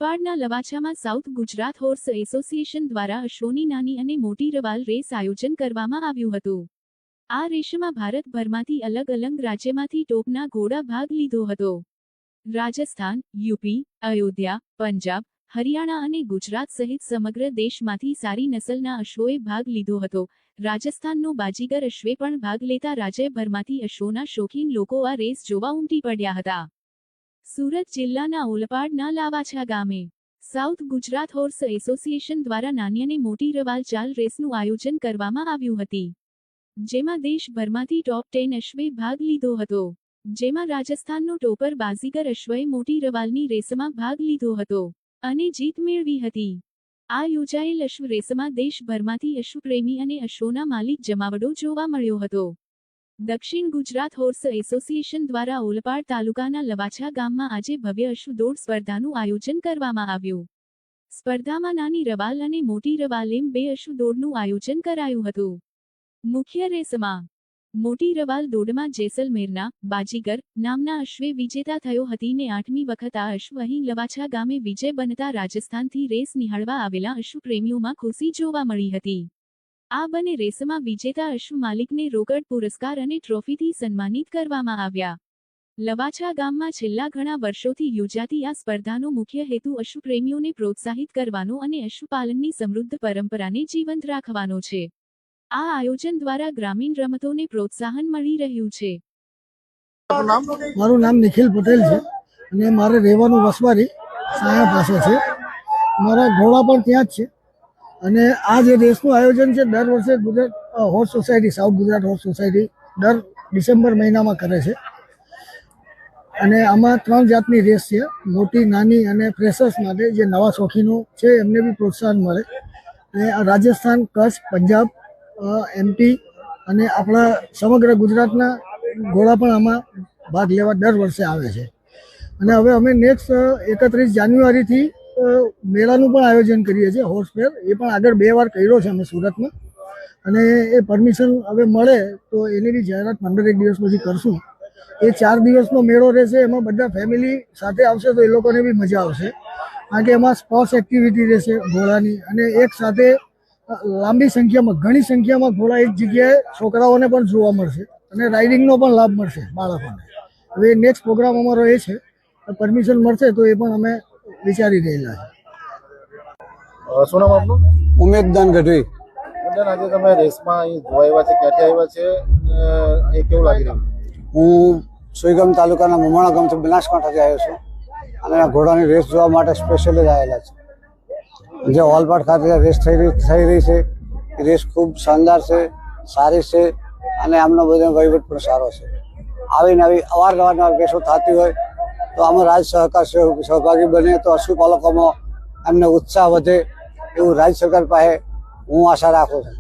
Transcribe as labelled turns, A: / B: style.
A: ઓલપાડના લવાછામાં south Gujarat horse association દ્વારા અશ્વની નાની અને મોટી રવાલ રેસ આયોજન કરવામાં આવ્યું હતું। આ રેસમાં ભારતભરમાંથી અલગ અલગ રાજ્યમાંથી ટોપના ઘોડા ભાગ લીધો હતો। રાજસ્થાન, યુપી, અયોધ્યા, પંજાબ, હરિયાણા અને ગુજરાત સહિત સમગ્ર દેશમાંથી સારી નસલના અશ્વોએ ભાગ લીધો હતો। રાજસ્થાનનો બાજીગર અશ્વે પણ ભાગ લેતા રાજ્યભરમાંથી અશ્વોના શોખીન લોકો આ રેસ જોવા ઉમટી પડ્યા હતા। સુરત જિલ્લાના ઓલપાડના લાવાછા ગામે સાઉથ ગુજરાત હોર્સ એસોસિએશન દ્વારા નાની અને મોટી રવાલ ચાલ રેસનું આયોજન કરવામાં આવ્યું હતી, જેમાં દેશભરમાંથી ટોપ 10 અશ્વે ભાગ લીધો હતો, જેમાં રાજસ્થાનનો ટોપર બાજીગર અશ્વએ મોટી રવાલની રેસમાં ભાગ લીધો હતો અને જીત મેળવી હતી। આ યોજાયેલ અશ્વ રેસમાં દેશભરમાંથી અશ્વપ્રેમી અને અશ્વોના માલિક જમાવડો જોવા મળ્યો હતો। દક્ષિણ ગુજરાત હોર્સ એસોસિએશન દ્વારા ઓલપાડ તાલુકાના લવાછા ગામમાં આજે ભવ્ય અશ્વ દોડ સ્પર્ધાનું આયોજન કરવામાં આવ્યું। સ્પર્ધામાં નાની રવાલ અને મોટી રવાલ એમ 2 અશ્વ દોડનું આયોજન કરાયું હતું। મુખ્ય રેસમાં મોટી રવાલ દોડમાં જેસલમેરના બાજીગર નામના અશ્વે વિજેતા થયો હતી ને 8મી વખત આ અશ્વ અહીં લવાછા ગામે વિજય બનતા રાજસ્થાનથી રેસ નિહાળવા આવેલા અશ્વપ્રેમીઓમાં ખુશી જોવા મળી હતી। આ બંને રેસમાં વિજેતા અશ્વ માલિકને રોકડ પુરસ્કાર અને ટ્રોફીથી સન્માનિત કરવામાં આવ્યા। લવાછા ગામમાં છેલ્લા ઘણા વર્ષોથી યોજાતી આ સ્પર્ધાનો મુખ્ય હેતુ અશ્વપ્રેમીઓને પ્રોત્સાહિત કરવાનો અને અશ્વપાલનની સમૃદ્ધ પરંપરાને જીવંત રાખવાનો છે। આ આયોજન દ્વારા ગ્રામીણ રમતોને પ્રોત્સાહન મળી રહ્યું છે।
B: મારું નામ નિખિલ પટેલ છે અને મારે રહેવાનું વસવારી સાયા પાસે છે। મારા ઘોડા પણ ત્યાં જ છે અને આ જે રેસનું આયોજન છે દર વર્ષે Gujarat horse society south Gujarat horse society દર ડિસેમ્બર મહિનામાં કરે છે અને આમાં 3 જાતની રેસ છે, મોટી, નાની અને ફ્રેશર્સ માટે જે નવા શોખીનો છે એમને બી પ્રોત્સાહન મળે। અને રાજસ્થાન, કચ્છ, પંજાબ, એમપી અને આપણા સમગ્ર ગુજરાતના ઘોડા પણ આમાં ભાગ લેવા દર વર્ષે આવે છે। અને હવે અમે નેક્સ્ટ 31 જાન્યુઆરીથી મેળાનું પણ આયોજન કરીએ છીએ, હોર્સ ફેર। એ પણ આગળ 2 વાર કર્યો છે અમે સુરતમાં અને એ પરમિશન હવે મળે તો એની બી જાહેરાત 15 દિવસ પછી કરશું। એ 4 દિવસનો મેળો રહેશે, એમાં બધા ફેમિલી સાથે આવશે તો એ લોકોને બી મજા આવશે, કારણ કે એમાં સ્પોર્ટ્સ એક્ટિવિટી રહેશે ઘોડાની અને એક સાથે લાંબી સંખ્યામાં ઘણી સંખ્યામાં ઘોડા એક જગ્યાએ છોકરાઓને પણ જોવા મળશે અને રાઇડિંગનો પણ લાભ મળશે બાળકોને। હવે નેક્સ્ટ પ્રોગ્રામ અમારો એ છે, પરમિશન મળશે તો એ પણ અમે વિચારી રહેલા છે।
C: શું નામ આપનું?
D: ઉમેદદાન ગઢવી।
C: આજે તમે રેસમાં અહીં જોવા આવ્યા છે, ક્યાંથી આવ્યા છે એ કેવું લાગી રહ્યું?
D: હું સુઈગામ તાલુકાના મમાણા ગામથી બનાસકાંઠાથી આવ્યો છું અને આ ઘોડાની રેસ જોવા માટે સ્પેશિયલી જ આવેલા છે। જે ઓલપાડ ખાતે રેસ થઈ રહી છે એ રેસ ખૂબ શાનદાર છે, સારી છે અને આમનો બધો વહીવટ પણ સારો છે। આવીને આવી અવારનવાર રેસો થતી હોય તો આમાં રાજ્ય સરકાર સહભાગી બને તો પશુપાલકોમાં એમને ઉત્સાહ વધે એવું રાજ્ય સરકાર પાસે હું આશા રાખું છું।